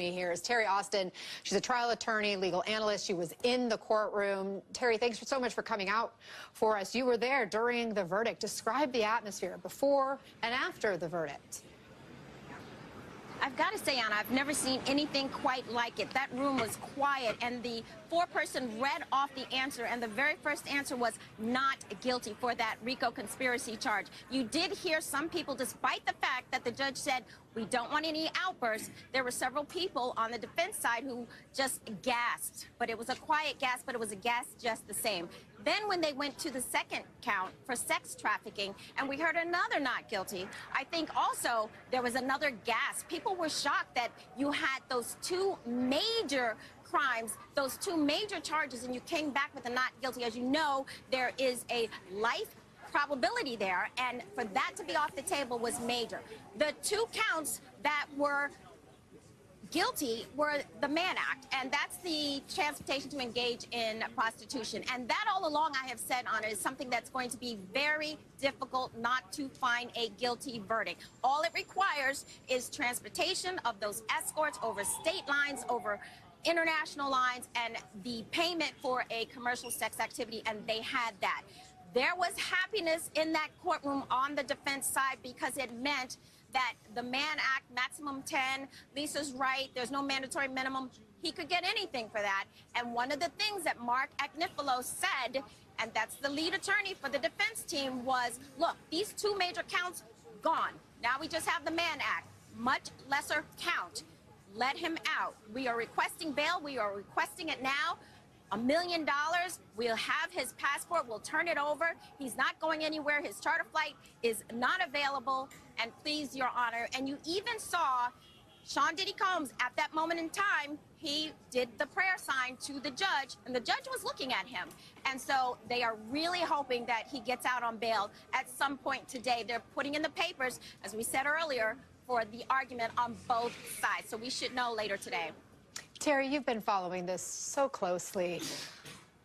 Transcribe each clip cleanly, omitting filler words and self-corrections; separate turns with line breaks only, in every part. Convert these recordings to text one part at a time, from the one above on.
Me here is Terry Austin. She's a trial attorney, legal analyst. She was in the courtroom. Terry, thanks so much for coming out for us. You were there during the verdict. Describe the atmosphere before and after the verdict.
I've got to say, Anna, I've never seen anything quite like it. That room was quiet, and the foreperson read off the answer, and the very first answer was not guilty for that RICO conspiracy charge. You did hear some people, despite the fact that the judge said, we don't want any outbursts, there were several people on the defense side who just gasped. But it was a quiet gasp, but it was a gasp just the same. Then when they went to the second count for sex trafficking, and we heard another not guilty, I think also there was another gasp. People were shocked that you had those two major crimes, those two major charges, and you came back with a not guilty. As you know, there is a life probability there, and for that to be off the table was major. The two counts that were guilty were the Mann Act, and that's the transportation to engage in prostitution. And that all along I have said on it is something that's going to be very difficult not to find a guilty verdict. All it requires is transportation of those escorts over state lines, over international lines, and the payment for a commercial sex activity, and they had that. There was happiness in that courtroom on the defense side because it meant that the Mann Act, maximum 10, Lisa's right, there's no mandatory minimum. He could get anything for that. And one of the things that Mark Agnifilo said, and that's the lead attorney for the defense team, was, look, these two major counts, gone. Now we just have the Mann Act, much lesser count. Let him out. We are requesting bail. We are requesting it now. $1 million. We'll have his passport. We'll turn it over. He's not going anywhere. His charter flight is not available. And please, Your Honor, and you even saw Sean Diddy Combs at that moment in time. He did the prayer sign to the judge, and the judge was looking at him. And so they are really hoping that he gets out on bail at some point today. They're putting in the papers, as we said earlier, for the argument on both sides. So we should know later today.
Terry, you've been following this so closely.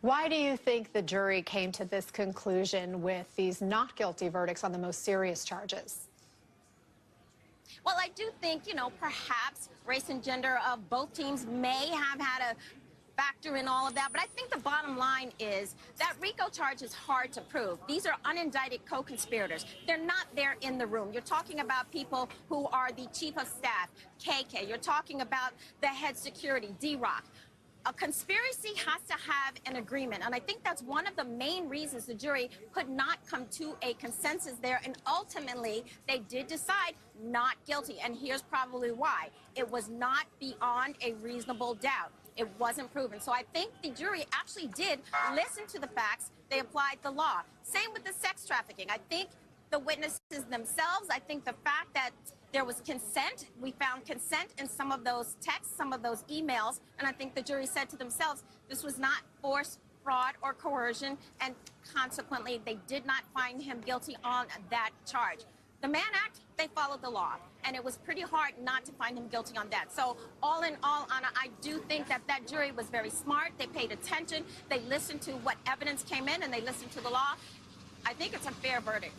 Why do you think the jury came to this conclusion with these not guilty verdicts on the most serious charges?
Well, I do think, perhaps race and gender of both teams may have had a factor in all of that. But I think the bottom line is that RICO charge is hard to prove. These are unindicted co-conspirators. They're not there in the room. You're talking about people who are the chief of staff, KK. You're talking about the head security, D-Rock. A conspiracy has to have an agreement, and I think that's one of the main reasons the jury could not come to a consensus there, and ultimately they did decide not guilty, and here's probably why. It was not beyond a reasonable doubt. It wasn't proven. So I think the jury actually did listen to the facts. They applied the law. Same with the sex trafficking. I think the witnesses themselves, I think the fact that there was consent, we found consent in some of those texts, some of those emails, and I think the jury said to themselves, this was not force, fraud, or coercion, and consequently, they did not find him guilty on that charge. The Mann Act, they followed the law, and it was pretty hard not to find him guilty on that. So all in all, Anna, I do think that that jury was very smart. They paid attention. They listened to what evidence came in, and they listened to the law. I think it's a fair verdict.